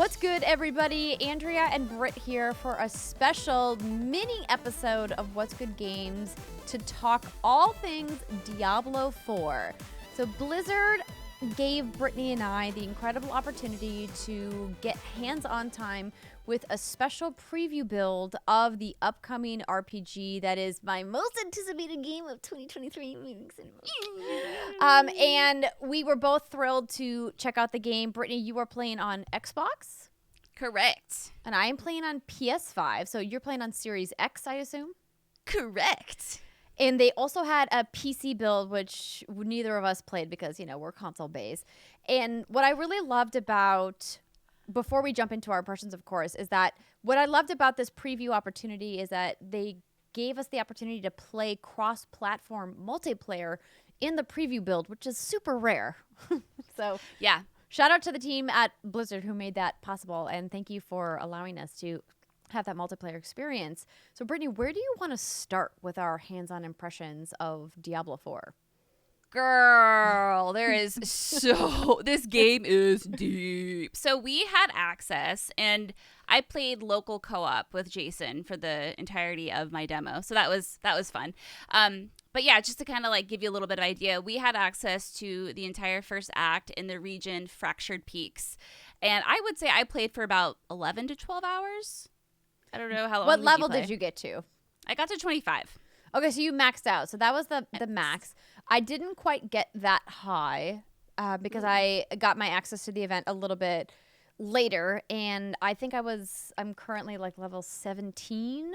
What's good, everybody? Andrea and Britt here for a special mini episode of What's Good Games to talk all things Diablo 4. So Blizzard gave Brittany and I the incredible opportunity to get hands-on time with a special preview build of the upcoming RPG that is my most anticipated game of 2023. And we were both thrilled to check out the game. Brittany, you are playing on Xbox? Correct. And I am playing on PS5, so you're playing on Series X, I assume? Correct. And they also had a PC build, which neither of us played because, you know, we're console-based. And what I really loved about, before we jump into our impressions, of course, is that what I loved about this preview opportunity is that they gave us the opportunity to play cross-platform multiplayer in the preview build, which is super rare. So, yeah. Shout out to the team at Blizzard who made that possible, and thank you for allowing us to have that multiplayer experience. So, Brittany, where do you want to start with our hands-on impressions of Diablo 4? Girl, there is this game is deep. So we had access, and I played local co-op with Jason for the entirety of my demo. So that was fun. But yeah, just to kind of like give you a little bit of idea, we had access to the entire first act in the region Fractured Peaks. And I would say I played for about 11 to 12 hours. I don't know how long. What level did you get to? I got to 25. Okay, so you maxed out. So that was the max. I didn't quite get that high because I got my access to the event a little bit later. And I think I'm currently like level 17.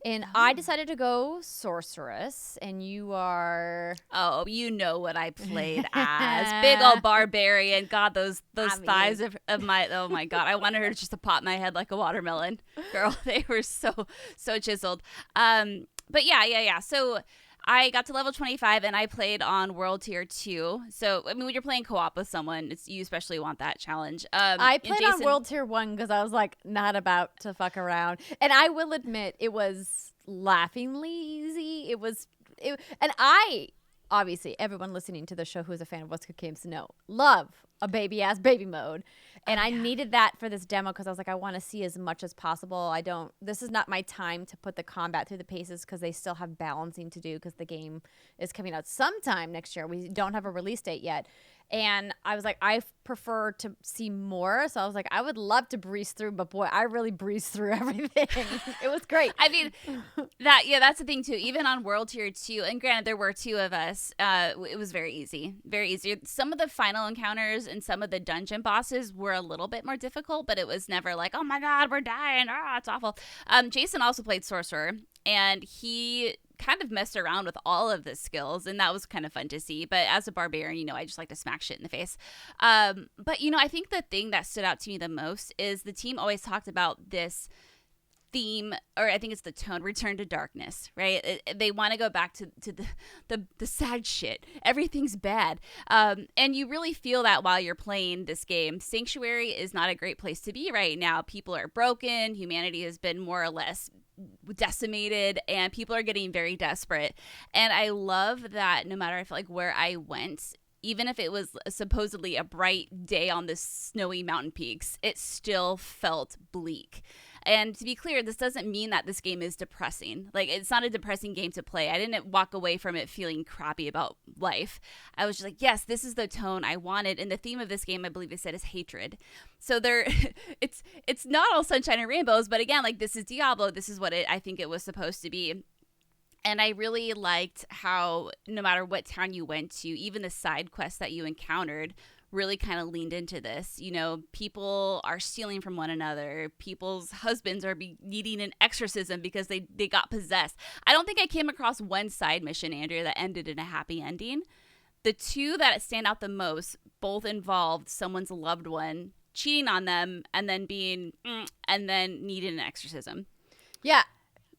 And I decided to go Sorceress, and you are... Oh, you know what I played as. Big old Barbarian. God, those thighs of my... Oh, my God. I wanted her just to pop my head like a watermelon. Girl, they were so chiseled. But yeah. So I got to level 25, and I played on World Tier 2. So, I mean, when you're playing co-op with someone, you especially want that challenge. I played on World Tier 1 because I was, like, not about to fuck around. And I will admit, it was laughingly easy. And I, obviously, everyone listening to the show who is a fan of What's Good Games love a baby-ass baby mode. And I needed that for this demo because I was like, I want to see as much as possible. This is not my time to put the combat through the paces because they still have balancing to do because the game is coming out sometime next year. We don't have a release date yet. And I was like, I prefer to see more. So I was like, I would love to breeze through, but boy, I really breezed through everything. It was great. I mean, that's the thing too. Even on World Tier 2, and granted, there were two of us, it was very easy. Very easy. Some of the final encounters and some of the dungeon bosses were a little bit more difficult, but it was never like, oh my God, we're dying. It's awful. Jason also played Sorcerer, and he kind of messed around with all of the skills, and that was kind of fun to see. But as a barbarian, you know, I just like to smack shit in the face. But you know, I think the thing that stood out to me the most is the team always talked about this theme, or I think it's the tone, return to darkness, right? They want to go back to the sad shit. Everything's bad. And you really feel that while you're playing this game. Sanctuary is not a great place to be right now. People are broken. Humanity has been more or less decimated, and people are getting very desperate. And I love that no matter, I feel like, where I went, even if it was supposedly a bright day on the snowy mountain peaks, it still felt bleak. And to be clear, this doesn't mean that this game is depressing. Like, it's not a depressing game to play. I didn't walk away from it feeling crappy about life. I was just like, yes, this is the tone I wanted. And the theme of this game, I believe they said, is hatred. So it's not all sunshine and rainbows, but again, like, this is Diablo. This is what I think it was supposed to be. And I really liked how no matter what town you went to, even the side quests that you encountered really kind of leaned into this. You know, people are stealing from one another. People's husbands are needing an exorcism because they got possessed. I don't think I came across one side mission, Andrea, that ended in a happy ending. The two that stand out the most both involved someone's loved one cheating on them and then and then needing an exorcism. Yeah,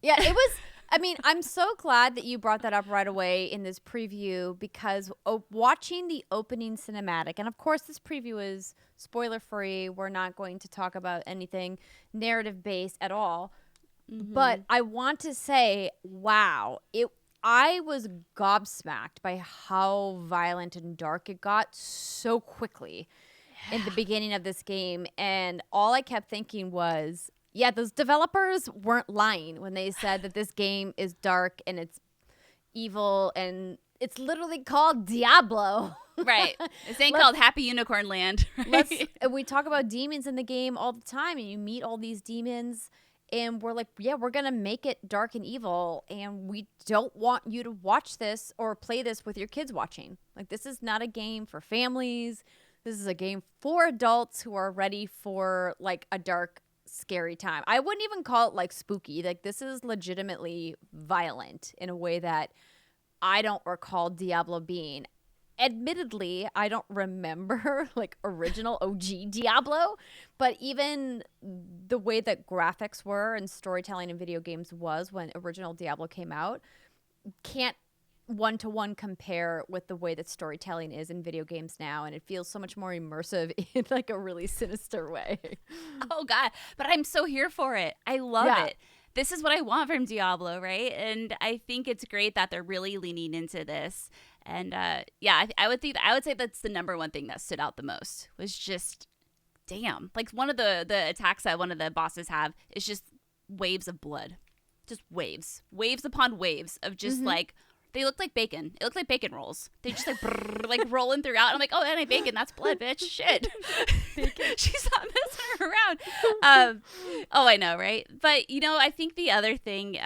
it was... I mean, I'm so glad that you brought that up right away in this preview because watching the opening cinematic, and of course this preview is spoiler-free. We're not going to talk about anything narrative-based at all. Mm-hmm. But I want to say, wow, I was gobsmacked by how violent and dark it got so quickly. in the beginning of this game, and all I kept thinking was, yeah, those developers weren't lying when they said that this game is dark and it's evil, and it's literally called Diablo. Right. This ain't called Happy Unicorn Land. Right? We talk about demons in the game all the time, and you meet all these demons, and we're like, yeah, we're going to make it dark and evil, and we don't want you to watch this or play this with your kids watching. Like, this is not a game for families. This is a game for adults who are ready for, like, a dark, scary time. I wouldn't even call it, like, spooky. Like, this is legitimately violent in a way that I don't recall Diablo being. Admittedly, I don't remember like original OG Diablo, but even the way that graphics were and storytelling in video games was when original Diablo came out can't one-to-one compare with the way that storytelling is in video games now, and it feels so much more immersive in like a really sinister way. Oh God, but I'm so here for it. I love it. This is what I want from Diablo, right? And I think it's great that they're really leaning into this. And I would say that's the number one thing that stood out the most was just, damn. Like one of the attacks that one of the bosses have is just waves of blood, just waves upon waves of just like, they look like bacon. It looked like bacon rolls. They just like brrr, like rolling throughout. I'm like, oh, that ain't bacon. That's blood, bitch. Shit. She's not messing around. Oh, I know, right? But I think the other thing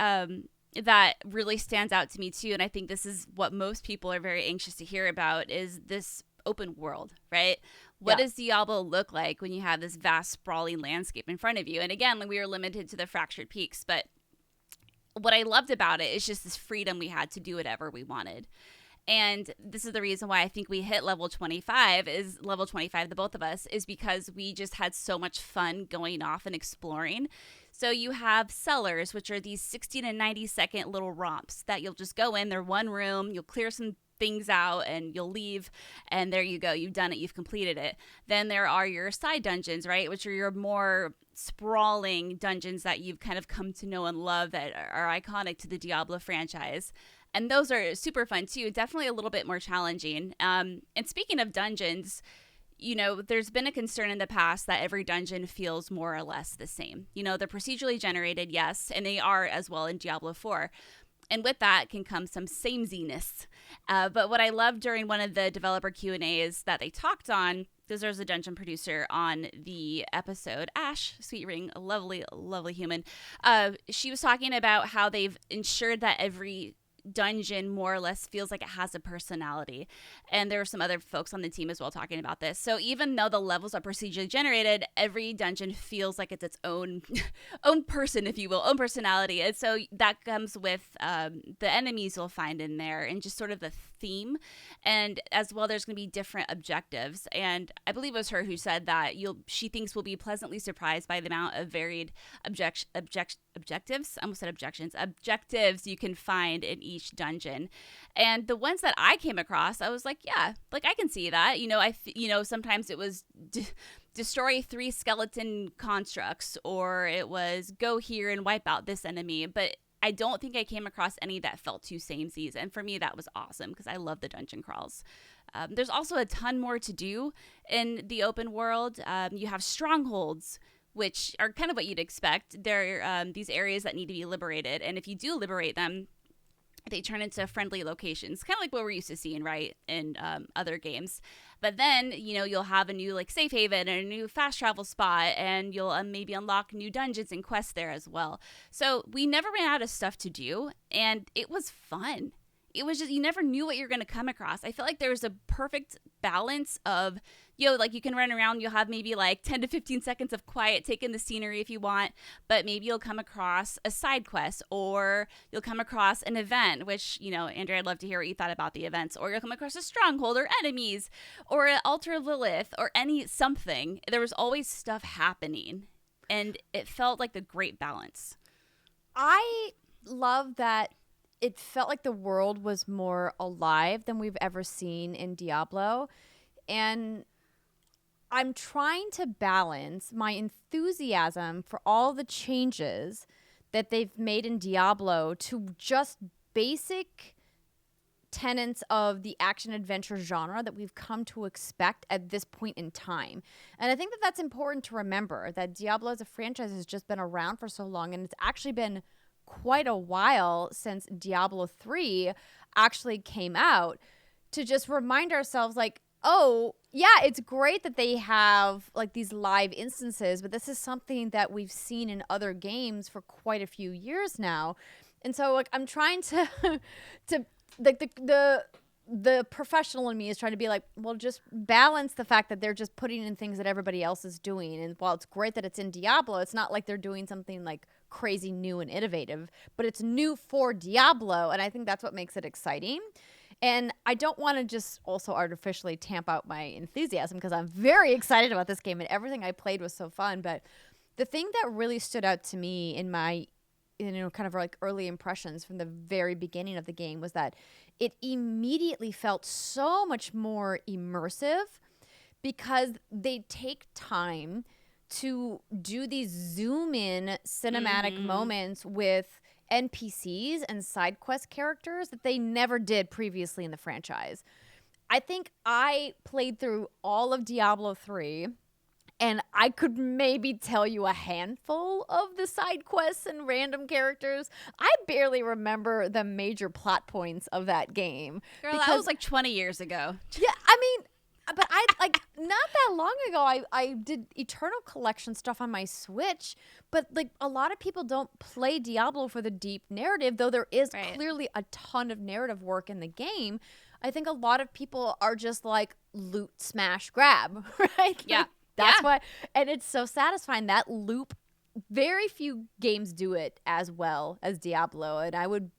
that really stands out to me too, and I think this is what most people are very anxious to hear about, is this open world, right? What does Diablo look like when you have this vast sprawling landscape in front of you? And again, we were limited to the fractured peaks, but what I loved about it is just this freedom we had to do whatever we wanted. And this is the reason why I think we hit level 25, the both of us, is because we just had so much fun going off and exploring. So you have cellars, which are these 60 to 90 second little romps that you'll just go in. They're one room. You'll clear some things out and you'll leave, and there you go. You've done it. You've completed it. Then there are your side dungeons, right, which are your more sprawling dungeons that you've kind of come to know and love that are iconic to the Diablo franchise. And those are super fun too. Definitely a little bit more challenging. And speaking of dungeons, there's been a concern in the past that every dungeon feels more or less the same. They're procedurally generated, yes, and they are as well in Diablo 4. And with that can come some sameness. But what I loved during one of the developer Q&As that they talked on, because there's a dungeon producer on the episode, Ash, Sweet Ring, a lovely, lovely human. She was talking about how they've ensured that every dungeon more or less feels like it has a personality, and there were some other folks on the team as well talking about this. So even though the levels are procedurally generated, every dungeon feels like it's its own person, if you will, own personality. And so that comes with the enemies you'll find in there and just sort of the theme. And as well, there's going to be different objectives, and I believe it was her who said that she thinks we'll be pleasantly surprised by the amount of varied objectives you can find in each dungeon. And the ones that I came across, I was like, yeah, like I can see that. Sometimes it was destroy 3 skeleton constructs, or it was go here and wipe out this enemy. But I don't think I came across any that felt too samesies. And for me, that was awesome because I love the dungeon crawls. There's also a ton more to do in the open world. You have strongholds, which are kind of what you'd expect. They're these areas that need to be liberated. And if you do liberate them, they turn into friendly locations, kind of like what we're used to seeing, right, in other games. But then, you'll have a new safe haven and a new fast travel spot, and you'll maybe unlock new dungeons and quests there as well. So we never ran out of stuff to do, and it was fun. It was just, you never knew what you're going to come across. I feel like there was a perfect balance of, you can run around, you'll have maybe 10 to 15 seconds of quiet, take in the scenery if you want, but maybe you'll come across a side quest, or you'll come across an event, which, Andrea, I'd love to hear what you thought about the events, or you'll come across a stronghold or enemies or an altar of Lilith or something. There was always stuff happening, and it felt like the great balance. I love that it felt like the world was more alive than we've ever seen in Diablo. And I'm trying to balance my enthusiasm for all the changes that they've made in Diablo to just basic tenets of the action adventure genre that we've come to expect at this point in time. And I think that that's important to remember, that Diablo as a franchise has just been around for so long, and it's actually been quite a while since Diablo 3 actually came out, to just remind ourselves like, oh, yeah, it's great that they have like these live instances, but this is something that we've seen in other games for quite a few years now. And so like I'm trying to to like the professional in me is trying to be like, well, just balance the fact that they're just putting in things that everybody else is doing. And while it's great that it's in Diablo, it's not like they're doing something like crazy new and innovative, but it's new for Diablo. And I think that's what makes it exciting. And I don't want to just also artificially tamp out my enthusiasm, because I'm very excited about this game and everything I played was so fun. But the thing that really stood out to me in my, kind of like early impressions from the very beginning of the game was that it immediately felt so much more immersive, because they take time to do these zoom in cinematic moments with NPCs and side quest characters that they never did previously in the franchise. I think I played through all of Diablo 3, and I could maybe tell you a handful of the side quests and random characters. I barely remember the major plot points of that game. Girl, that was like 20 years ago. Yeah, I mean, but I like not that long ago I did Eternal Collection stuff on my Switch, but like a lot of people don't play Diablo for the deep narrative, though there is clearly a ton of narrative work in the game. I think a lot of people are just like loot, smash, grab, right? Yeah. Like, that's what, and it's so satisfying, that loop. Very few games do it as well as Diablo, and I would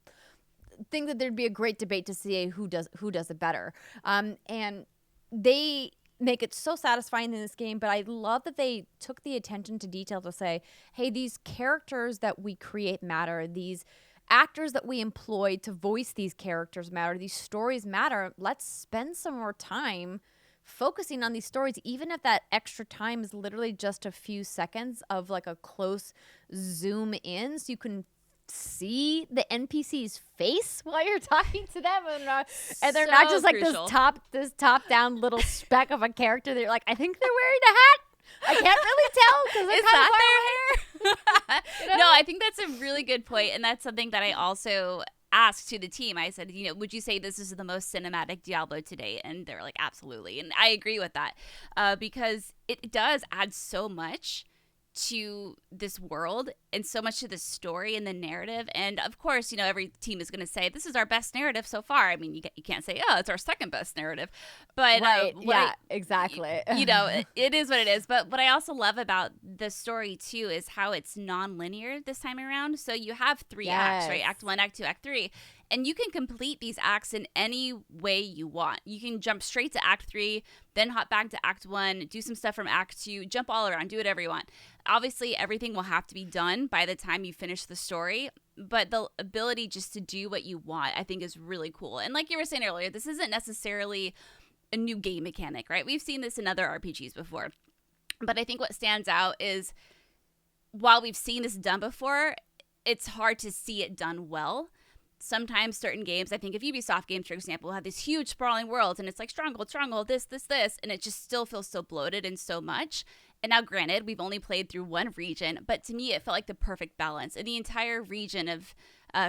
think that there'd be a great debate to see who does it better. And they make it so satisfying in this game, but I love that they took the attention to detail to say, hey, these characters that we create matter, these actors that we employ to voice these characters matter, these stories matter. Let's spend some more time focusing on these stories, even if that extra time is literally just a few seconds of like a close zoom in, so you can see the NPC's face while you're talking to them, and they're not just like crucial. this top down little speck of a character. They're like, I think they're wearing a hat. I can't really tell because Is they're kind that of their hair? No, I think that's a really good point, and that's something that I also asked to the team. I said, would you say this is the most cinematic Diablo to date? And they're like, absolutely. And I agree with that, because it does add so much to this world and so much to the story and the narrative. And of course, every team is going to say this is our best narrative so far. I mean, you can't say, oh, it's our second best narrative, but exactly. It is what it is. But what I also love about the story too is how it's non-linear this time around. So you have three acts, right? Act 1, Act 2, Act 3. And you can complete these acts in any way you want. You can jump straight to Act 3, then hop back to Act 1, do some stuff from Act 2, jump all around, do whatever you want. Obviously, everything will have to be done by the time you finish the story, but the ability just to do what you want, I think, is really cool. And like you were saying earlier, this isn't necessarily a new game mechanic, right? We've seen this in other RPGs before. But I think what stands out is, while we've seen this done before, it's hard to see it done well. Sometimes certain games, I think if Ubisoft games, for example, have these huge sprawling worlds and it's like stronghold, this, and it just still feels so bloated and so much. And now, granted, we've only played through one region, but to me, it felt like the perfect balance. In the entire region of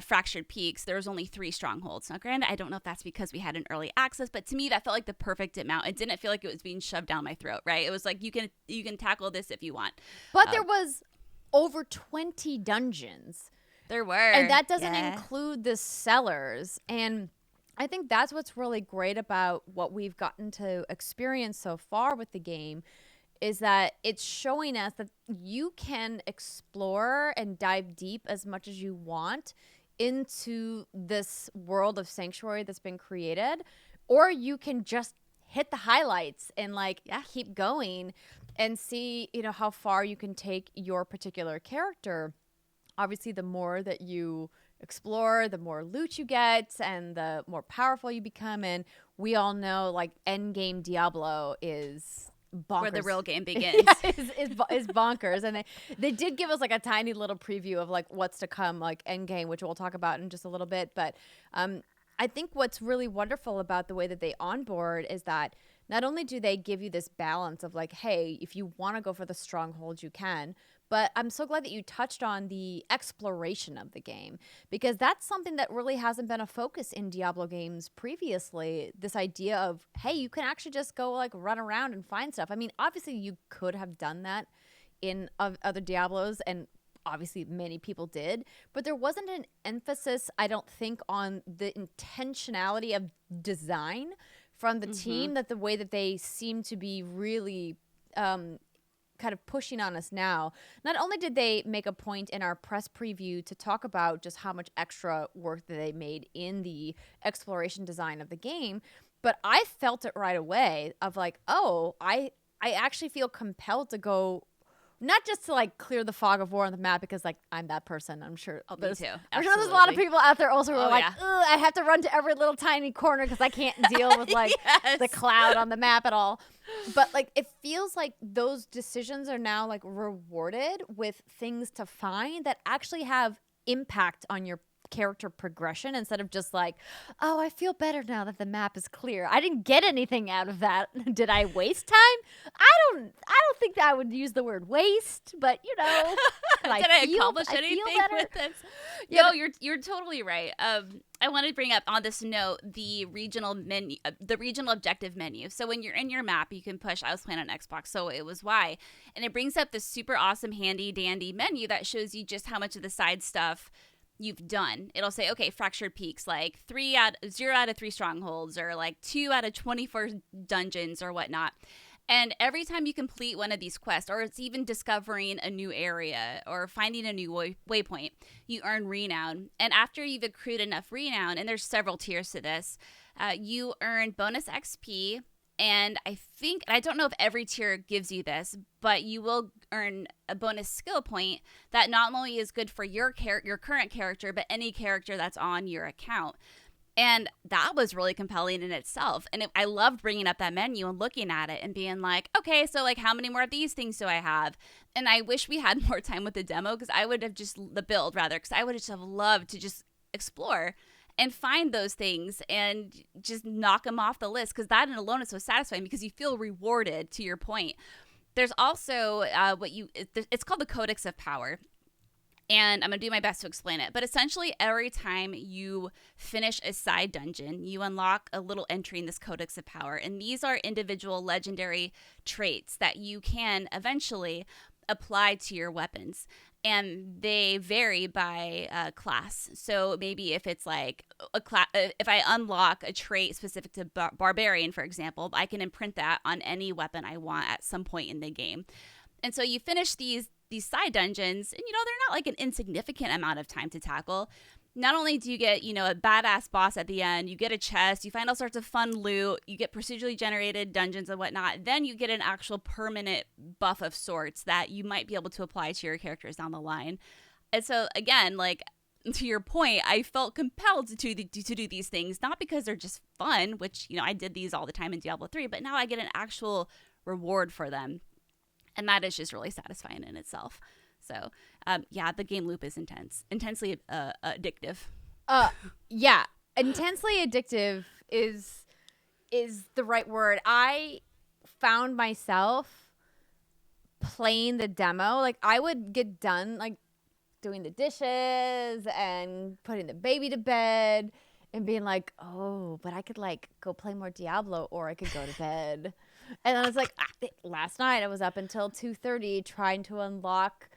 Fractured Peaks, there was only 3 strongholds. Now, granted, I don't know if that's because we had an early access, but to me, that felt like the perfect amount. It didn't feel like it was being shoved down my throat, right? It was like, you can tackle this if you want. But there was over 20 dungeons. There were. And that doesn't include the cellars. And I think that's what's really great about what we've gotten to experience so far with the game, is that it's showing us that you can explore and dive deep as much as you want into this world of Sanctuary that's been created, or you can just hit the highlights and keep going and see, how far you can take your particular character. Obviously, the more that you explore, the more loot you get and the more powerful you become. And we all know, end game Diablo is bonkers. Where the real game begins. is bonkers. And they did give us a tiny little preview of what's to come, end game, which we'll talk about in just a little bit. But I think what's really wonderful about the way that they onboard is that not only do they give you this balance of like, hey, if you want to go for the stronghold, you can. But I'm so glad that you touched on the exploration of the game because that's something that really hasn't been a focus in Diablo games previously. This idea of, hey, you can actually just go like run around and find stuff. I mean, obviously, you could have done that in other Diablos, and obviously many people did, but there wasn't an emphasis, I don't think, on the intentionality of design from the team, that the way that they seem to be really kind of pushing on us now. Not only did they make a point in our press preview to talk about just how much extra work that they made in the exploration design of the game, but I felt it right away of like, oh, I actually feel compelled to go, not just to like clear the fog of war on the map because like I'm that person. I'm sure Me too. I'm sure there's a lot of people out there also who are like, yeah. ugh, I have to run to every little tiny corner because I can't deal with like Yes. the cloud on the map at all. But like it feels like those decisions are now like rewarded with things to find that actually have impact on your character progression instead of just like, oh, I feel better now that the map is clear. I didn't get anything out of that. Did I waste time? I don't think that I would use the word waste, but you know, did I accomplish anything with this? Yeah, no, you're totally right. I want to bring up on this note the regional menu, the regional objective menu. So when you're in your map, you can push. I was playing on Xbox, so it was Y, and it brings up this super awesome, handy dandy menu that shows you just how much of the side stuff you've done. It'll say, okay, fractured peaks, like 0 out of 3 strongholds, or like 2 out of 24 dungeons, or whatnot. And every time you complete one of these quests, or it's even discovering a new area or finding a new waypoint, you earn renown. And after you've accrued enough renown, and there's several tiers to this, you earn bonus XP. And I don't know if every tier gives you this, but you will earn a bonus skill point that not only is good for your current character, but any character that's on your account. And that was really compelling in itself. And I loved bringing up that menu and looking at it and being like, okay, so like how many more of these things do I have? And I wish we had more time with the demo because I would have the build rather, because I would just have loved to just explore and find those things and just knock them off the list, because that in alone is so satisfying because you feel rewarded, to your point. There's also it's called the Codex of Power. And I'm going to do my best to explain it. But essentially, every time you finish a side dungeon, you unlock a little entry in this Codex of Power. And these are individual legendary traits that you can eventually apply to your weapons. And they vary by class. So maybe if it's like if I unlock a trait specific to Barbarian, for example, I can imprint that on any weapon I want at some point in the game. And so you finish these side dungeons, and they're not like an insignificant amount of time to tackle. Not only do you get a badass boss at the end, you get a chest, you find all sorts of fun loot, you get procedurally generated dungeons and whatnot, then you get an actual permanent buff of sorts that you might be able to apply to your characters down the line. And so again, like to your point, I felt compelled to do these things, not because they're just fun, which I did these all the time in Diablo 3, but now I get an actual reward for them. And that is just really satisfying in itself. So, the game loop is intensely addictive. Yeah, intensely addictive is the right word. I found myself playing the demo. Like I would get done like doing the dishes and putting the baby to bed and being like, oh, but I could like go play more Diablo, or I could go to bed. And I was like, last night I was up until 2:30 trying to unlock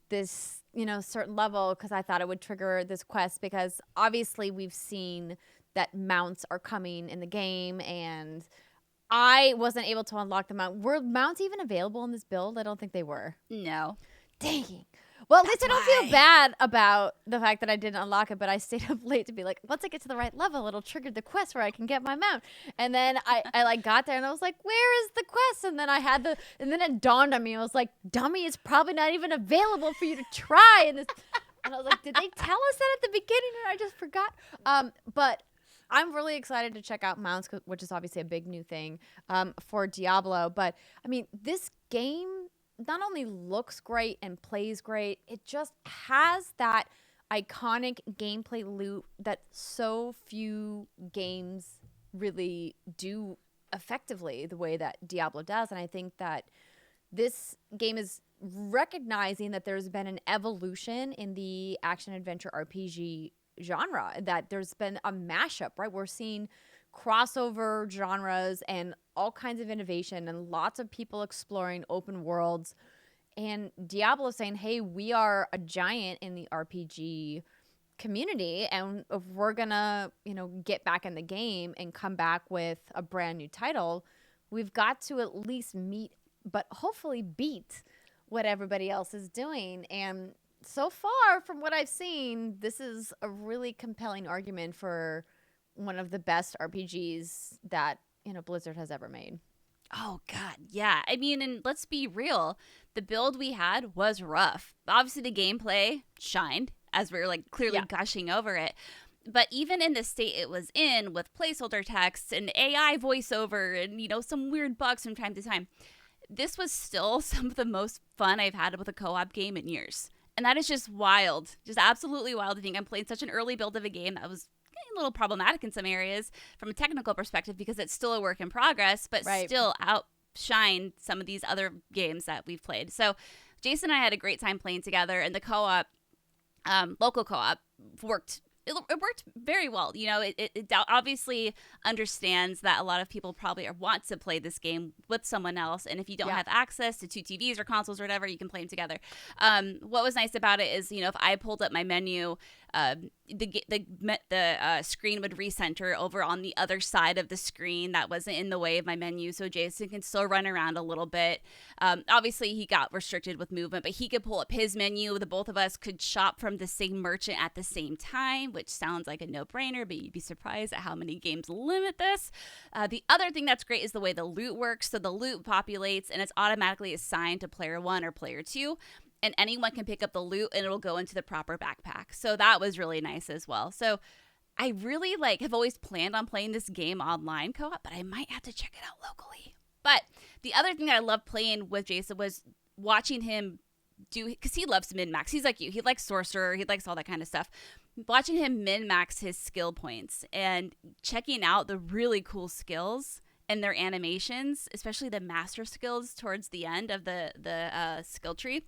this, certain level because I thought it would trigger this quest, because obviously we've seen that mounts are coming in the game, and I wasn't able to unlock the mount. Were mounts even available in this build? I don't think they were. No. Dang. Well, at least I don't feel bad about the fact that I didn't unlock it, but I stayed up late to be like, once I get to the right level, it'll trigger the quest where I can get my mount. And then I like got there and I was like, where is the quest? And then and then it dawned on me. I was like, dummy, it's probably not even available for you to try. And I was like, did they tell us that at the beginning and I just forgot? But I'm really excited to check out mounts, which is obviously a big new thing for Diablo. But I mean, this game not only looks great and plays great, it just has that iconic gameplay loop that so few games really do effectively the way that Diablo does. And I think that this game is recognizing that there's been an evolution in the action adventure RPG genre, that there's been a mashup, right? We're seeing crossover genres and all kinds of innovation and lots of people exploring open worlds. And Diablo saying, hey, we are a giant in the RPG community, and if we're gonna, get back in the game and come back with a brand new title, we've got to at least meet, but hopefully beat what everybody else is doing. And so far, from what I've seen, this is a really compelling argument for one of the best RPGs that, Blizzard has ever made. Oh, God, yeah. I mean, and let's be real. The build we had was rough. Obviously, the gameplay shined as we were like clearly gushing over it. But even in the state it was in, with placeholder text and AI voiceover and, some weird bugs from time to time, this was still some of the most fun I've had with a co-op game in years. And that is just wild. Just absolutely wild to think I'm playing such an early build of a game that was getting a little problematic in some areas from a technical perspective because it's still a work in progress, but still outshined some of these other games that we've played. So Jason and I had a great time playing together, and the co-op, local co-op, worked. It worked very well. It obviously understands that a lot of people probably want to play this game with someone else. And if you don't have access to two TVs or consoles or whatever, you can play them together. What was nice about it is, if I pulled up my menu, the screen would recenter over on the other side of the screen that wasn't in the way of my menu, so Jason can still run around a little bit. Obviously he got restricted with movement, but he could pull up his menu. The both of us could shop from the same merchant at the same time, which sounds like a no-brainer, but you'd be surprised at how many games limit this. The other thing that's great is the way the loot works. So the loot populates and it's automatically assigned to player 1 or player 2. And anyone can pick up the loot and it'll go into the proper backpack. So that was really nice as well. So I really have always planned on playing this game online co-op, but I might have to check it out locally. But the other thing that I loved playing with Jason was watching him do, because he loves min-max. He's like you. He likes Sorcerer. He likes all that kind of stuff. Watching him min-max his skill points and checking out the really cool skills and their animations, especially the master skills towards the end of the skill tree.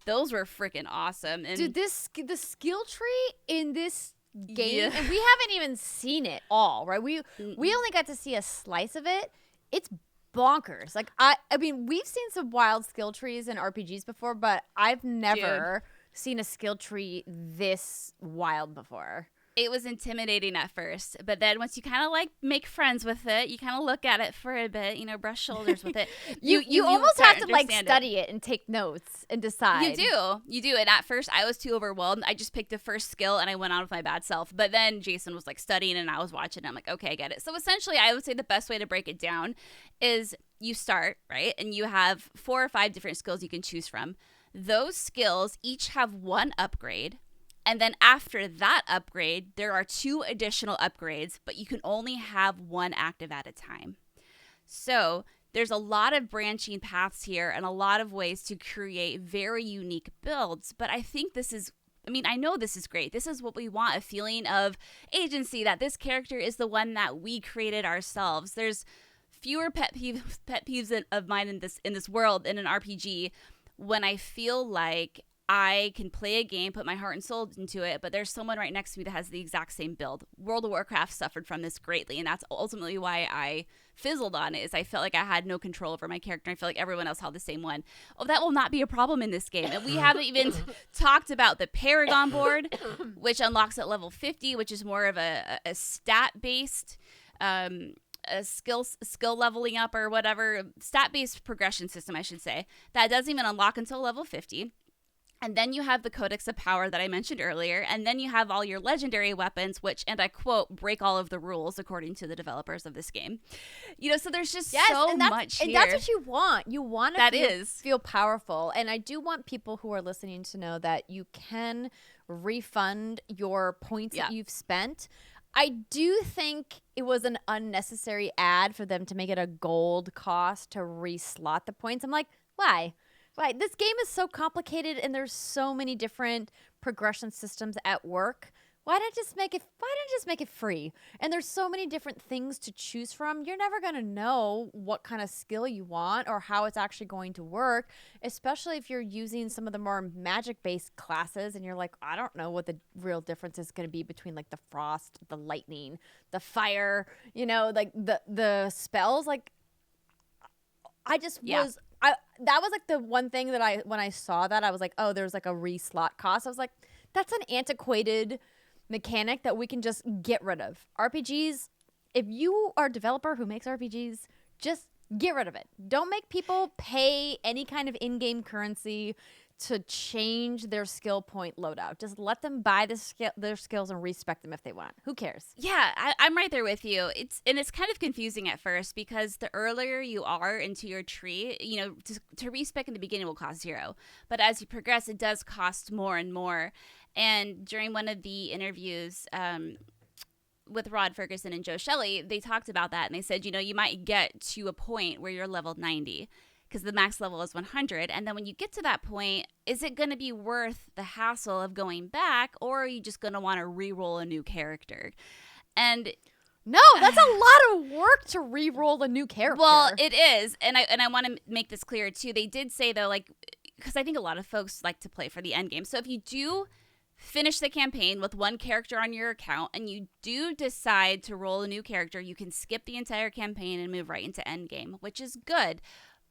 Those were freaking awesome. And dude, the skill tree in this game, and we haven't even seen it all, right? We only got to see a slice of it. It's bonkers. Like I mean, we've seen some wild skill trees in RPGs before, but I've never seen a skill tree this wild before. It was intimidating at first, but then once you kind of make friends with it, you kind of look at it for a bit, brush shoulders with it. You almost have to study it and take notes and decide. You do. And at first I was too overwhelmed. I just picked the first skill and I went on with my bad self. But then Jason was studying and I was watching. And I'm like, okay, I get it. So essentially I would say the best way to break it down is you start, right? And you have 4 or 5 different skills you can choose from. Those skills each have one upgrade. And then after that upgrade, there are 2 additional upgrades, but you can only have one active at a time. So there's a lot of branching paths here and a lot of ways to create very unique builds. But I think I know this is great. This is what we want, a feeling of agency, that this character is the one that we created ourselves. There's fewer pet peeves of mine in this world in an RPG when I feel like I can play a game, put my heart and soul into it, but there's someone right next to me that has the exact same build. World of Warcraft suffered from this greatly, and that's ultimately why I fizzled on it, is I felt like I had no control over my character. I feel like everyone else had the same one. Oh, that will not be a problem in this game. And we haven't even talked about the Paragon board, which unlocks at level 50, which is more of a stat-based a skill leveling up or whatever, stat-based progression system, I should say, that doesn't even unlock until level 50. And then you have the Codex of Power that I mentioned earlier. And then you have all your legendary weapons, which, and I quote, break all of the rules according to the developers of this game. So there's just so much here. And that's what you want. You want to feel powerful. And I do want people who are listening to know that you can refund your points that you've spent. I do think it was an unnecessary ad for them to make it a gold cost to reslot the points. I'm like, why? Right. This game is so complicated and there's so many different progression systems at work. Why not just make it free? And there's so many different things to choose from. You're never going to know what kind of skill you want or how it's actually going to work, especially if you're using some of the more magic-based classes and you're like, I don't know what the real difference is going to be between like the frost, the lightning, the fire, like the spells. Like I just was that was like the one thing that when I saw that, I was like, oh, there's like a reslot cost. I was like, that's an antiquated mechanic that we can just get rid of. RPGs, if you are a developer who makes RPGs, just get rid of it. Don't make people pay any kind of in-game currency to change their skill point loadout. Just let them buy their skills and respec them if they want. Who cares? Yeah, I'm right there with you. It's kind of confusing at first because the earlier you are into your tree, to respec in the beginning will cost 0. But as you progress, it does cost more and more. And during one of the interviews with Rod Ferguson and Joe Shelley, they talked about that. And they said, you might get to a point where you're level 90 because the max level is 100. And then when you get to that point, is it going to be worth the hassle of going back, or are you just going to want to re-roll a new character? And no, that's a lot of work to re-roll a new character. Well, it is. And I want to make this clear, too. They did say, though, like, because I think a lot of folks like to play for the end game. So if you do finish the campaign with one character on your account and you do decide to roll a new character, you can skip the entire campaign and move right into endgame, which is good.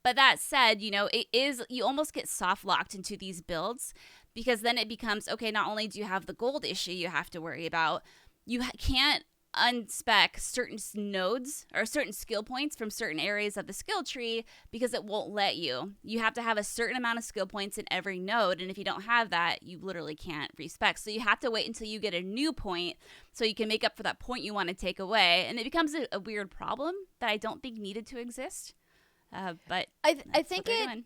But that said, you almost get soft locked into these builds because then it becomes, okay, not only do you have the gold issue you have to worry about, you can't unspec certain nodes or certain skill points from certain areas of the skill tree because it won't let you. You have to have a certain amount of skill points in every node, and if you don't have that, you literally can't respec. So you have to wait until you get a new point so you can make up for that point you want to take away, and it becomes a weird problem that I don't think needed to exist. But I think it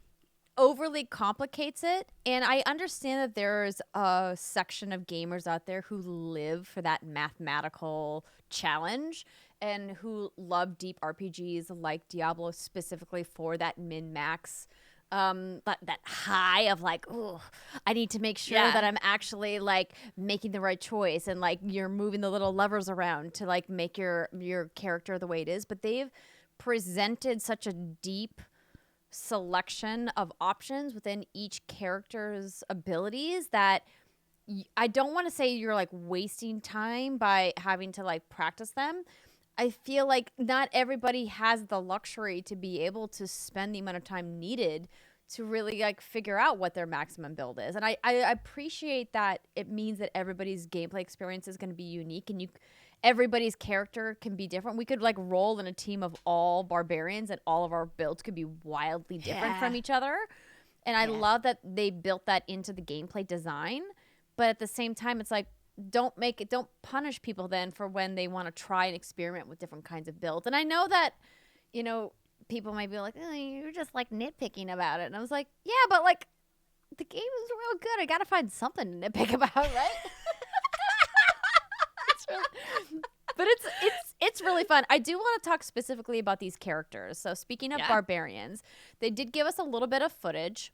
overly complicates it, and I understand that there's a section of gamers out there who live for that mathematical challenge and who love deep RPGs like Diablo specifically for that min-max that high of like, oh, I need to make sure that I'm actually like making the right choice, and like you're moving the little levers around to like make your character the way it is. But they've presented such a deep selection of options within each character's abilities that I don't want to say you're like wasting time by having to like practice them. I feel like not everybody has the luxury to be able to spend the amount of time needed to really like figure out what their maximum build is. And I appreciate that it means that everybody's gameplay experience is going to be unique, and everybody's character can be different. We could like roll in a team of all barbarians and all of our builds could be wildly different from each other. And I love that they built that into the gameplay design. But at the same time, it's like, don't punish people then for when they want to try and experiment with different kinds of builds. And I know that, people might be like, oh, you're just like nitpicking about it. And I was like, yeah, but like the game is real good. I got to find something to nitpick about, right? But it's really fun. I do want to talk specifically about these characters. So speaking of barbarians, they did give us a little bit of footage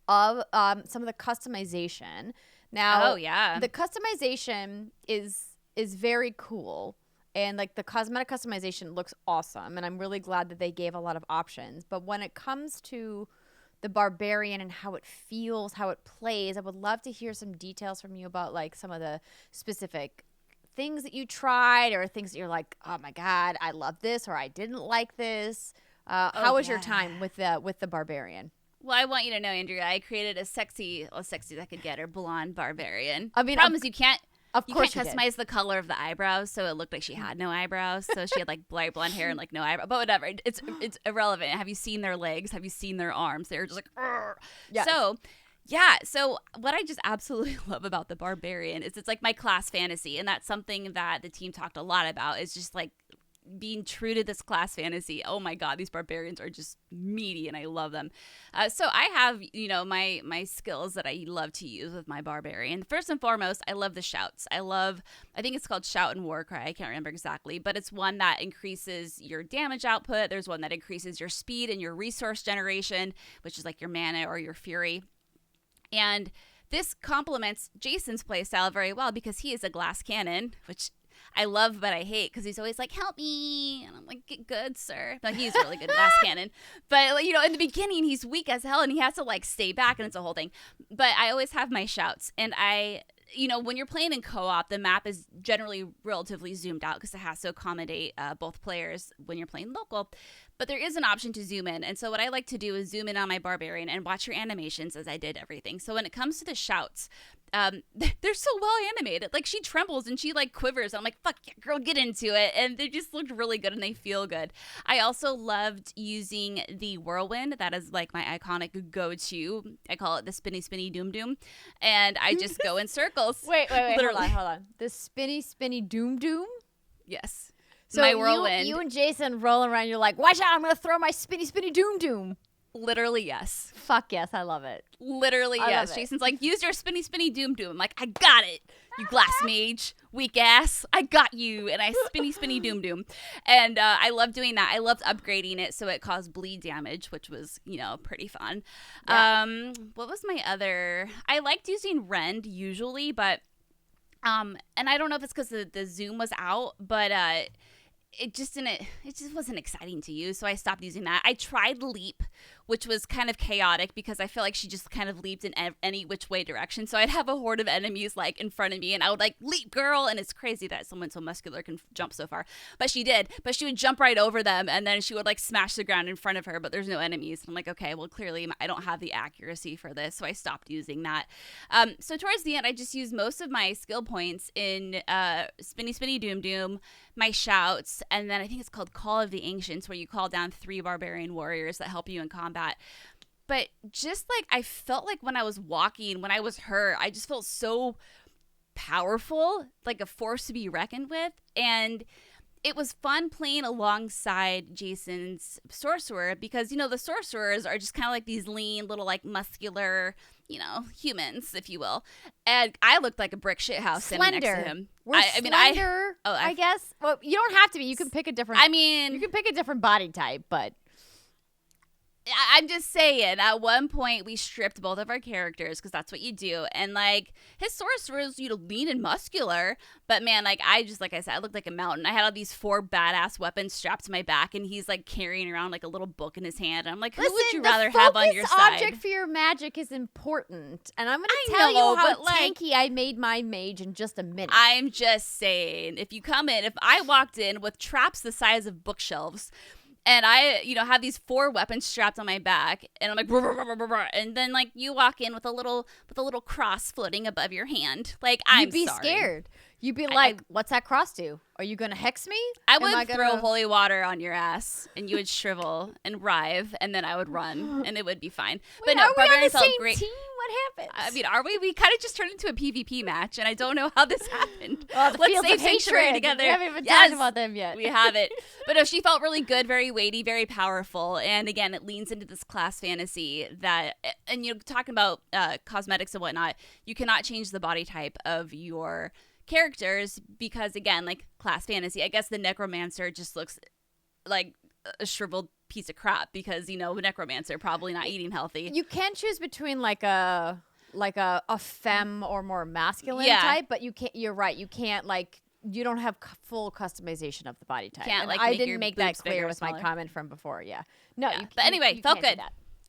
of some of the customization. Now, the customization is very cool, and like the cosmetic customization looks awesome, and I'm really glad that they gave a lot of options. But when it comes to the barbarian and how it feels, how it plays, I would love to hear some details from you about like some of the specific things that you tried or things that you're like, oh my God, I love this, or I didn't like this. How was your time with the barbarian? Well, I want you to know, Andrea, I created a sexy as I could get her, blonde barbarian. I mean, problem is you can't customize the color of the eyebrows, so it looked like she had no eyebrows. So she had like light blonde hair and like no eyebrow. But whatever, it's irrelevant. Have you seen their legs? Have you seen their arms? They're just like, yes. So what I just absolutely love about the barbarian is it's like my class fantasy, and that's something that the team talked a lot about. Is just like being true to this class fantasy. Oh my god, these barbarians are just meaty and I love them. So I have, my skills that I love to use with my barbarian. First and foremost, I love the shouts. I think it's called Shout and War Cry. I can't remember exactly, but it's one that increases your damage output. There's one that increases your speed and your resource generation, which is like your mana or your fury. And this complements Jason's playstyle very well because he is a glass cannon, which I love but I hate because he's always like, help me. And I'm like, get good, sir. No, he's really good glass cannon. But, in the beginning, he's weak as hell and he has to like stay back and it's a whole thing. But I always have my shouts. And when you're playing in co-op, the map is generally relatively zoomed out because it has to accommodate both players when you're playing local. But there is an option to zoom in. And so what I like to do is zoom in on my barbarian and watch your animations as I did everything. So when it comes to the shouts, they're so well animated. Like she trembles and she like quivers. I'm like, fuck yeah, girl, get into it. And they just looked really good and they feel good. I also loved using the whirlwind. That is like my iconic go-to. I call it the spinny, spinny, doom, doom. And I just go in circles. Wait, hold on. The spinny, spinny, doom, doom? Yes. So my whirlwind. You and Jason rolling around, you're like, watch out, I'm going to throw my spinny, spinny, doom, doom. Literally, yes. Fuck yes, I love it. Literally, yes. Jason's like, use your spinny, spinny, doom, doom. I'm like, I got it, you glass mage, weak ass. I got you. And I spinny, spinny, doom, doom. And I love doing that. I loved upgrading it so it caused bleed damage, which was, pretty fun. Yeah. What was my other? I liked using Rend usually, but, and I don't know if it's because the zoom was out, but, it just wasn't exciting to use, so I stopped using that. I tried Leap, which was kind of chaotic because I feel like she just kind of leaped in any which way direction. So I'd have a horde of enemies like in front of me and I would like, leap girl, and it's crazy that someone so muscular can jump so far. But she did. But she would jump right over them and then she would like smash the ground in front of her, but there's no enemies. And I'm like, okay, well clearly I don't have the accuracy for this, so I stopped using that. So towards the end, I just used most of my skill points in Spinny Spinny Doom Doom, my shouts, and then I think it's called Call of the Ancients, where you call down 3 barbarian warriors that help you in combat. But just like I felt like when I was walking, when I was her, I just felt so powerful, like a force to be reckoned with. And it was fun playing alongside Jason's Sorcerer because, the Sorcerers are just kind of like these lean, little like muscular, humans, if you will. And I looked like a brick shit house sitting next to him. Slender, I guess. Well, you don't have to be. You can pick a different. You can pick a different body type, but I'm just saying, at one point we stripped both of our characters because that's what you do. And like his sorcerer was, lean and muscular, but man, like I said, I looked like a mountain. I had all these 4 badass weapons strapped to my back, and he's like carrying around like a little book in his hand. And I'm like, who would you rather have on your side? The object for your magic is important, and I'm going to tell you how tanky I made my mage in just a minute. I'm just saying, if I walked in with traps the size of bookshelves, and I, have these 4 weapons strapped on my back, and I'm like, brr, brr, brr, brr, brr, and then like you walk in with a little cross floating above your hand. Like You'd be scared. You'd be like, what's that cross do? Are you going to hex me? I would throw holy water on your ass, and you would shrivel and writhe, and then I would run, and it would be fine. Wait, but no, Barbarian felt great. Team? What happened? Are we? We kind of just turned into a PvP match, and I don't know how this happened. Let's save Sanctuary together. We haven't even talked about them yet. We haven't. But no, she felt really good, very weighty, very powerful, and again, it leans into this class fantasy that, and talking about cosmetics and whatnot, you cannot change the body type of your characters because, again, like class fantasy, I guess the necromancer just looks like a shriveled piece of crap because necromancer probably not eating healthy. You can choose between like a femme or more masculine type, but you can't. You're right. You can't you don't have full customization of the body type. Can't, I didn't make that clear with my comment from before. Yeah. No. Yeah. But anyway, felt good.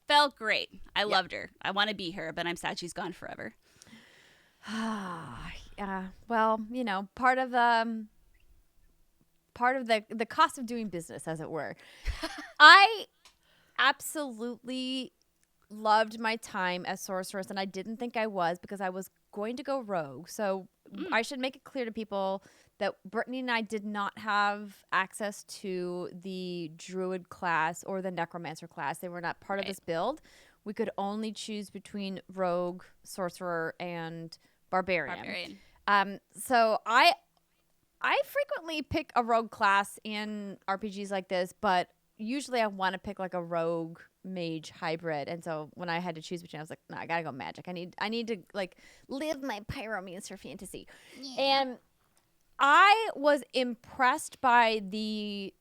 Felt great. I loved her. I want to be her, but I'm sad she's gone forever. Well, part of the cost of doing business, as it were. I absolutely loved my time as sorceress, and I didn't think I was because I was going to go rogue. So I should make it clear to people that Brittany and I did not have access to the druid class or the necromancer class. They were not part of this build. We could only choose between rogue, sorcerer, and barbarian. So I I frequently pick a rogue class in RPGs like this, but usually I want to pick like a rogue mage hybrid. And so when I had to choose between, I was like, no, I gotta go magic. I need to like live my pyromancer fantasy. Yeah. And I was impressed by the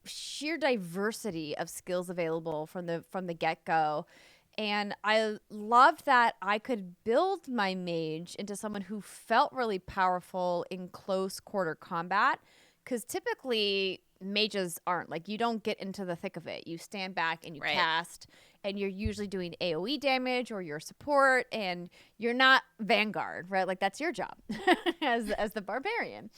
sheer diversity of skills available from the get-go. And I loved that I could build my mage into someone who felt really powerful in close quarter combat, because typically mages aren't. Like, you don't get into the thick of it. You stand back and you Right. cast, and you're usually doing AoE damage or your support, and you're not Vanguard, right? Like, that's your job as the barbarian.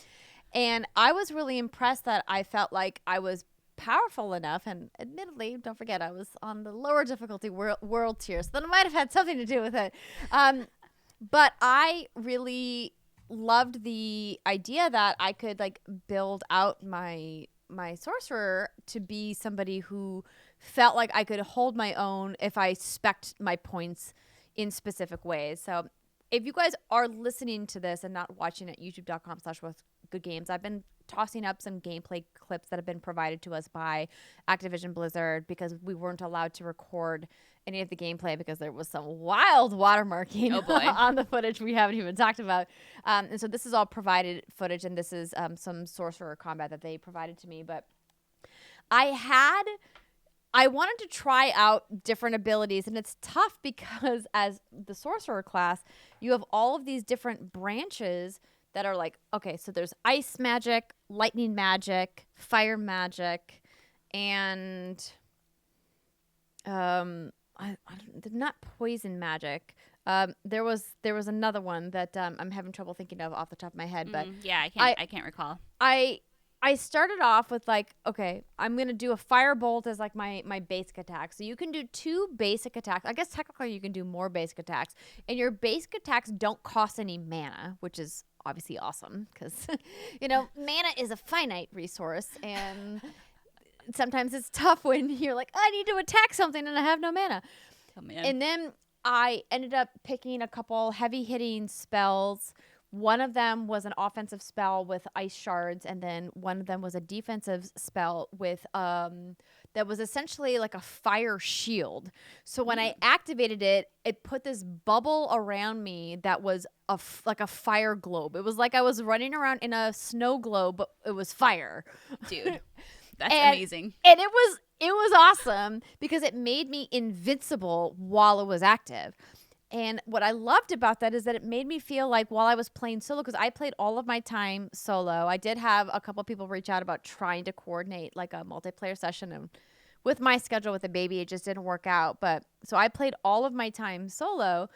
And I was really impressed that I felt like I was powerful enough, and admittedly, don't forget, I was on the lower difficulty world tier, so that might have had something to do with it. But I really loved the idea that I could like build out my sorcerer to be somebody who felt like I could hold my own if I spec'd my points in specific ways. So if you guys are listening to this and not watching at youtube.com/withgoodgames, I've been tossing up some gameplay clips that have been provided to us by Activision Blizzard, because we weren't allowed to record any of the gameplay because there was some wild watermarking on the footage we haven't even talked about. And so this is all provided footage, and this is some sorcerer combat that they provided to me. But I wanted to try out different abilities, and it's tough because as the sorcerer class, you have all of these different branches that are like, okay, so there's ice magic, lightning magic, fire magic, and not poison magic. There was another one that I'm having trouble thinking of off the top of my head, but yeah, I can't recall. I started off with like, okay, I'm going to do a firebolt as like my basic attack. So you can do 2 basic attacks. I guess technically you can do more basic attacks. And your basic attacks don't cost any mana, which is obviously awesome because, mana is a finite resource. And sometimes it's tough when you're like, I need to attack something and I have no mana. Oh, man. And then I ended up picking a couple heavy hitting spells. One of them was an offensive spell with ice shards, and then one of them was a defensive spell with that was essentially like a fire shield. So when I activated it, it put this bubble around me that was like a fire globe. It was like I was running around in a snow globe, but it was fire. Dude, that's amazing. And it was awesome because it made me invincible while it was active. And what I loved about that is that it made me feel like while I was playing solo, because I played all of my time solo. I did have a couple people reach out about trying to coordinate like a multiplayer session, and with my schedule with the baby, it just didn't work out. But so I played all of my time solo.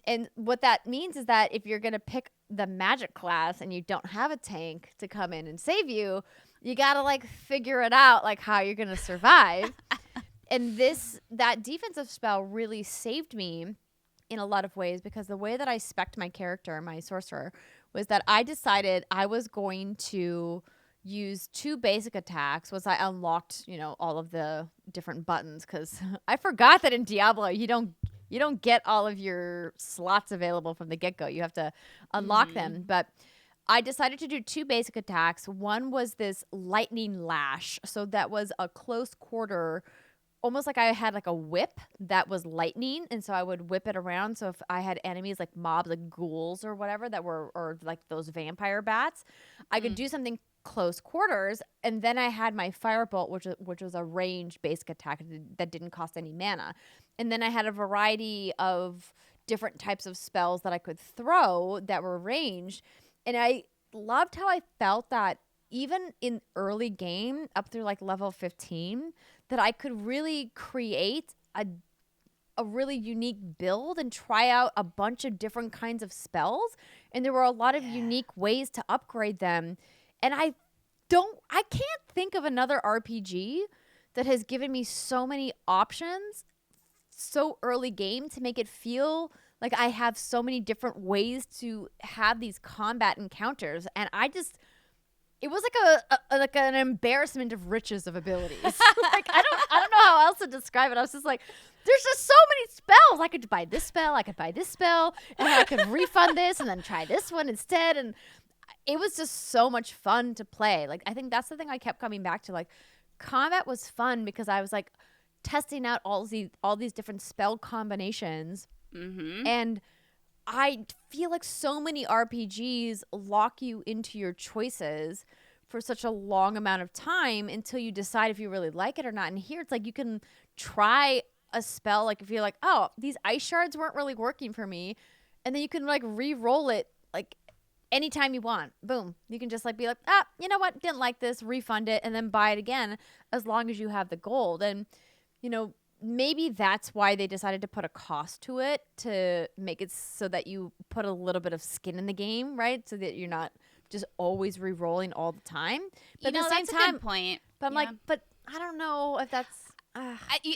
And what that means is that if you're going to pick the magic class and you don't have a tank to come in and save you, you got to like figure it out, like how you're going to survive. And that defensive spell really saved me in a lot of ways, because the way that I spec'd my character, my sorcerer, was that I decided I was going to use 2 basic attacks once I unlocked, all of the different buttons, because I forgot that in Diablo you don't get all of your slots available from the get-go. You have to unlock them. But I decided to do 2 basic attacks. One was this lightning lash. So that was a close quarter, almost like I had like a whip that was lightning. And so I would whip it around. So if I had enemies like mobs, like ghouls or whatever or like those vampire bats, I could do something close quarters. And then I had my firebolt, which was a ranged basic attack that didn't cost any mana. And then I had a variety of different types of spells that I could throw that were ranged. And I loved how I felt that even in early game up through like level 15, that I could really create a really unique build and try out a bunch of different kinds of spells. And there were a lot of unique ways to upgrade them. And I can't think of another RPG that has given me so many options so early game to make it feel like I have so many different ways to have these combat encounters. And it was like an embarrassment of riches of abilities. Like I don't know how else to describe it. I was just like, there's just so many spells. I could buy this spell, and I could refund this and then try this one instead. And it was just so much fun to play. Like, I think that's the thing I kept coming back to. Like, combat was fun because I was like testing out all these different spell combinations. Mm-hmm. And I feel like so many RPGs lock you into your choices for such a long amount of time until you decide if you really like it or not. And here it's like you can try a spell, like if you're like, oh, these ice shards weren't really working for me, and then you can like re-roll it like anytime you want. Boom. You can just like be like, you know what? Didn't like this, refund it, and then buy it again as long as you have the gold. And, you know, maybe that's why they decided to put a cost to it, to make it so that you put a little bit of skin in the game, right? So that you're not just always re-rolling all the time. But You know, at the same that's a time, good point. but I'm Yeah. like, but I don't know if that's...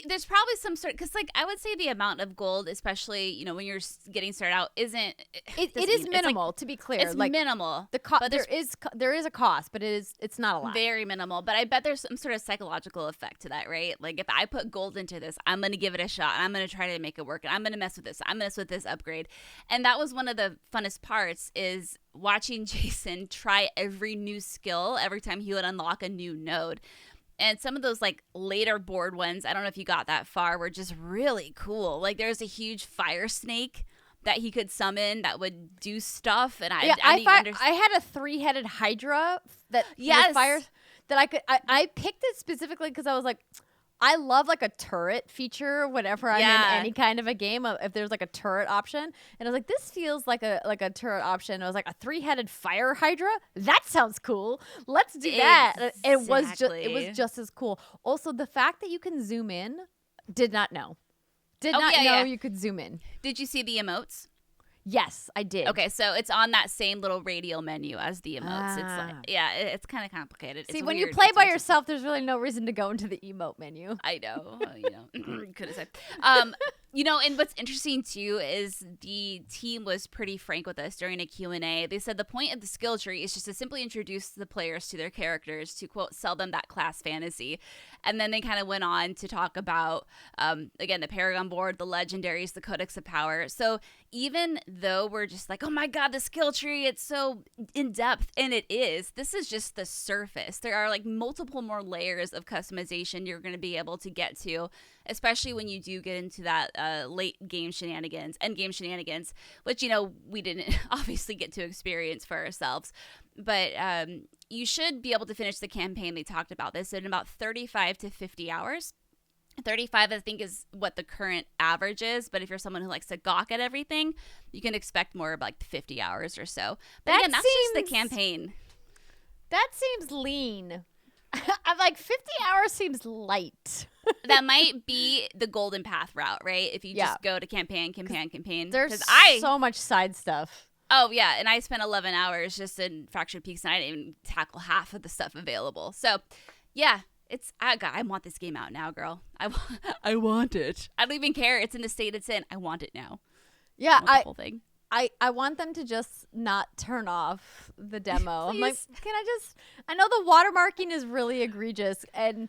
There's probably some sort, because like I would say the amount of gold, especially, you know, when you're getting started out, isn't it is minimal, to be clear. It's like, minimal. But there is a cost, but it's not a lot. Very minimal. But I bet there's some sort of psychological effect to that, right? Like if I put gold into this, I'm going to give it a shot. And I'm going to try to make it work. And I'm going to mess with this. I'm going to mess with this upgrade. And that was one of the funnest parts, is watching Jason try every new skill every time he would unlock a new node. And some of those like later board ones, I don't know if you got that far, were just really cool. Like there's a huge fire snake that he could summon that would do stuff, and I had a 3-headed hydra that was fire that I picked it specifically because I was like, I love like a turret feature whenever I'm in any kind of a game. If there's like a turret option, and I was like, this feels like a turret option. I was like, a 3-headed fire hydra. That sounds cool. Let's do that. It was just as cool. Also, the fact that you can zoom in, did not know you could zoom in. Did you see the emotes? Yes, I did. Okay, so it's on that same little radial menu as the emotes. It's like, it's kind of complicated. See, it's when weird. you play by yourself, there's really no reason to go into the emote menu. I know, couldn't say. You know, and what's interesting too is the team was pretty frank with us during a Q&A. They said the point of the skill tree is just to simply introduce the players to their characters, to quote, sell them that class fantasy. And then they kind of went on to talk about, again, the Paragon board, the legendaries, the Codex of Power. So even though we're just like, oh my God, the skill tree, it's so in depth, and it is, this is just the surface. There are like multiple more layers of customization you're going to be able to get to, especially when you do get into that late game shenanigans, end game shenanigans, which, you know, we didn't obviously get to experience for ourselves. But you should be able to finish the campaign. They talked about this in about 35 to 50 hours. 35, I think, is what the current average is. But if you're someone who likes to gawk at everything, you can expect more of like 50 hours or so. But again, that's just the campaign. That seems lean. I'm like, 50 hours seems light. That might be the golden path route, right? If you just go to campaign. There's so much side stuff. Oh, yeah. And I spent 11 hours just in Fractured Peaks, and I didn't even tackle half of the stuff available. So, yeah. I want this game out now, girl. I want it. I don't even care. It's in the state it's in. I want it now. Yeah, the whole thing. I want them to just not turn off the demo. I'm like, I know the watermarking is really egregious. And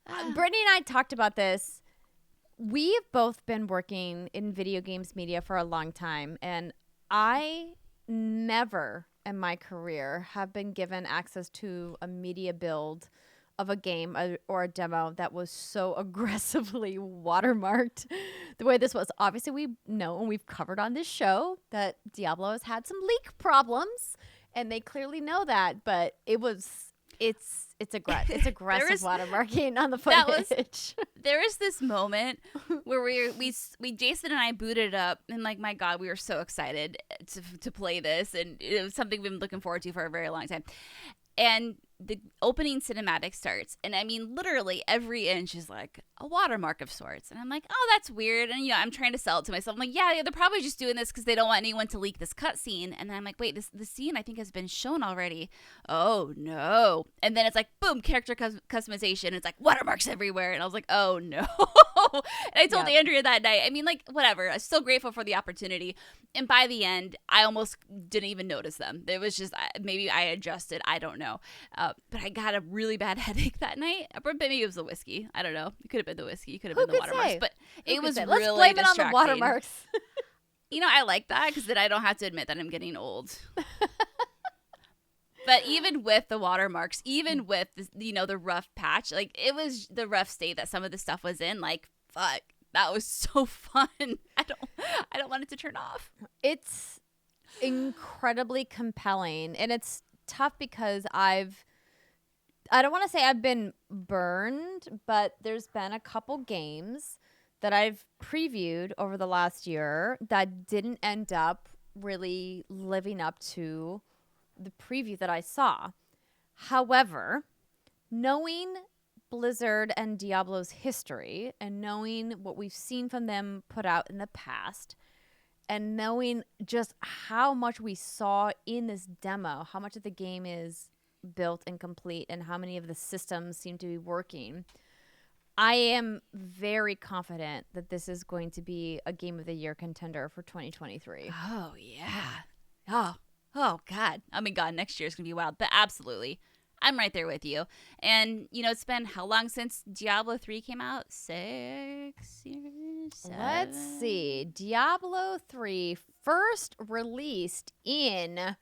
Brittany and I talked about this. We have both been working in video games media for a long time. And I never in my career have been given access to a media build of a game or a demo that was so aggressively watermarked the way this was. Obviously, we know, and we've covered on this show, that Diablo has had some leak problems, and they clearly know that, but it's aggressive watermarking on the footage. There was this moment where we Jason and I booted up, and like, my God, we were so excited to play this, and it was something we've been looking forward to for a very long time. And the opening cinematic starts, and I mean, literally every inch is like a watermark of sorts. And I'm like, oh, that's weird. And, you know, I'm trying to sell it to myself. I'm like, yeah, they're probably just doing this because they don't want anyone to leak this cutscene. And then I'm like, wait, the scene I think has been shown already. Oh, no. And then it's like, boom, character customization. It's like watermarks everywhere. And I was like, oh, no. And I told Andrea that night, I mean, like, whatever. I'm so grateful for the opportunity. And by the end, I almost didn't even notice them. It was just, maybe I adjusted. I don't know. But I got a really bad headache that night. Maybe it was the whiskey. I don't know. It could have been the whiskey. It could have been the watermarks. But it was really distracting. Let's blame it on the watermarks. You know, I like that because then I don't have to admit that I'm getting old. But even with the watermarks, even with this, the rough patch, like it was the rough state that some of the stuff was in. Like, fuck, that was so fun. I don't want it to turn off. It's incredibly compelling, and it's tough because I don't want to say I've been burned, but there's been a couple games that I've previewed over the last year that didn't end up really living up to the preview that I saw. However, knowing Blizzard and Diablo's history and knowing what we've seen from them put out in the past and knowing just how much we saw in this demo, how much of the game is built and complete and how many of the systems seem to be working, I am very confident that this is going to be a Game of the Year contender for 2023. Oh, yeah. Oh, God. I mean, God, next year is going to be wild. But absolutely. I'm right there with you. And, it's been how long since Diablo 3 came out? 6 years? 7? Let's see. Diablo 3 first released in...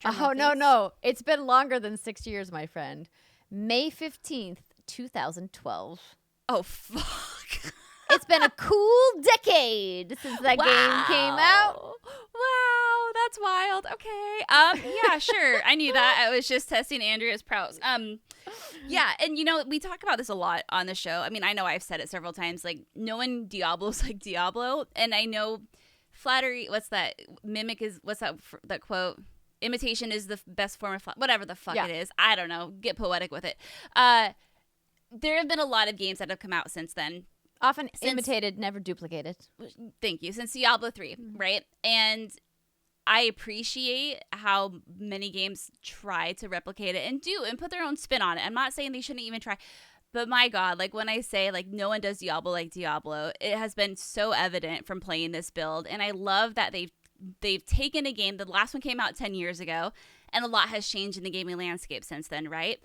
No. It's been longer than 6 years, my friend. May 15th, 2012. Oh, fuck. It's been a cool decade since that game came out. Wow, that's wild. Okay. Yeah, sure. I knew that. I was just testing Andrea's prowess. Yeah, and we talk about this a lot on the show. I mean, I know I've said it several times, like knowing Diablo's like Diablo, and I know flattery, what's that? What's that quote? Imitation is the best form of whatever the fuck it is. I don't know. Get poetic with it. There have been a lot of games that have come out since then. Often imitated, never duplicated. Thank you. Since Diablo 3, right? And I appreciate how many games try to replicate it and put their own spin on it. I'm not saying they shouldn't even try. But my God, like when I say like no one does Diablo like Diablo, it has been so evident from playing this build. And I love that they've taken a game. The last one came out 10 years ago, and a lot has changed in the gaming landscape since then, right?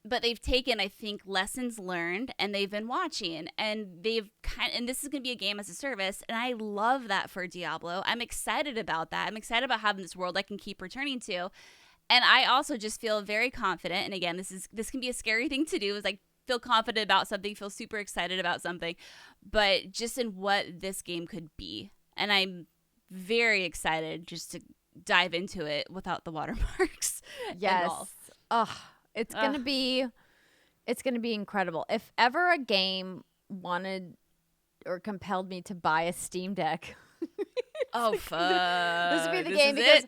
But they've taken, I think, lessons learned, and they've been watching, and and this is going to be a game as a service, and I love that for Diablo. I'm excited about that. I'm excited about having this world I can keep returning to, and I also just feel very confident. And again, this can be a scary thing to do, is like feel confident about something, feel super excited about something, but just in what this game could be, and I'm very excited just to dive into it without the watermarks. Yes. It's gonna be incredible. If ever a game wanted or compelled me to buy a Steam Deck, fuck, this would be the game, because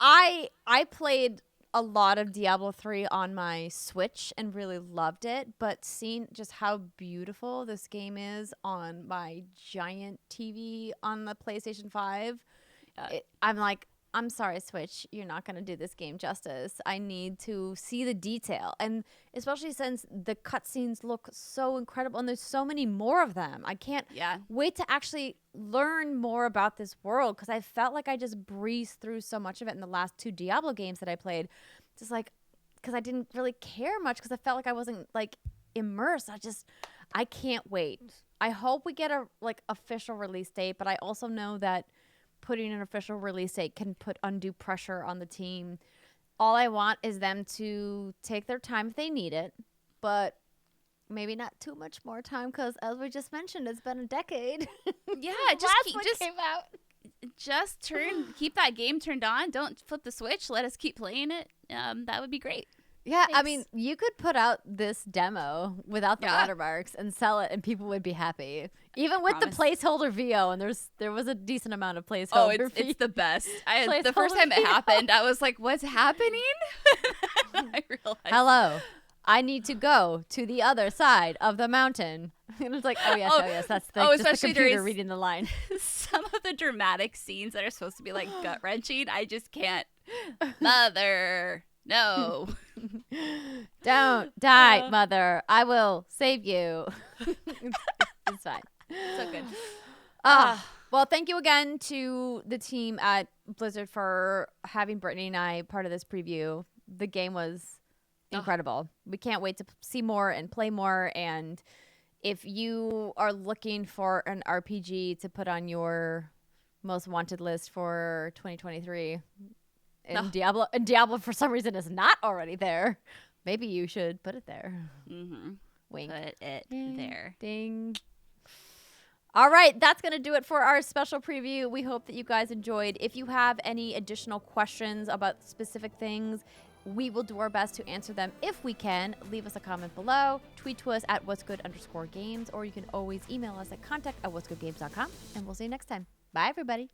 I played a lot of Diablo 3 on my Switch and really loved it, but seeing just how beautiful this game is on my giant TV on the PlayStation 5, I'm like, I'm sorry, Switch, you're not going to do this game justice. I need to see the detail. And especially since the cutscenes look so incredible and there's so many more of them. I can't wait to actually learn more about this world, because I felt like I just breezed through so much of it in the last 2 Diablo games that I played. Just like, because I didn't really care much, because I felt like I wasn't like immersed. I can't wait. I hope we get a like official release date, but I also know that putting an official release date can put undue pressure on the team. All I want is them to take their time if they need it, but maybe not too much more time, because as we just mentioned, it's been a decade. Yeah, came out. Just keep that game turned on. Don't flip the switch. Let us keep playing it. That would be great. Yeah, Thanks. I mean, you could put out this demo without the watermarks and sell it, and people would be happy. Even with the placeholder VO, and there was a decent amount of placeholder. It's the best. The first time it happened, I was like, "What's happening?" I realized. Hello, I need to go to the other side of the mountain. And it's like, oh yes, that's just the computer reading the line. Some of the dramatic scenes that are supposed to be like gut wrenching, I just can't. Mother. No. Don't die, Mother. I will save you. It's fine. So good. Well, thank you again to the team at Blizzard for having Brittany and I part of this preview. The game was incredible. We can't wait to see more and play more. And if you are looking for an RPG to put on your most wanted list for 2023, And Diablo for some reason is not already there. Maybe you should put it there. Mm-hmm. Wink. Put it Ding, there. Ding. All right, that's going to do it for our special preview. We hope that you guys enjoyed. If you have any additional questions about specific things, we will do our best to answer them if we can. Leave us a comment below. Tweet to us at what'sgood_games, or you can always email us at contact@what'sgoodgames.com. And we'll see you next time. Bye, everybody.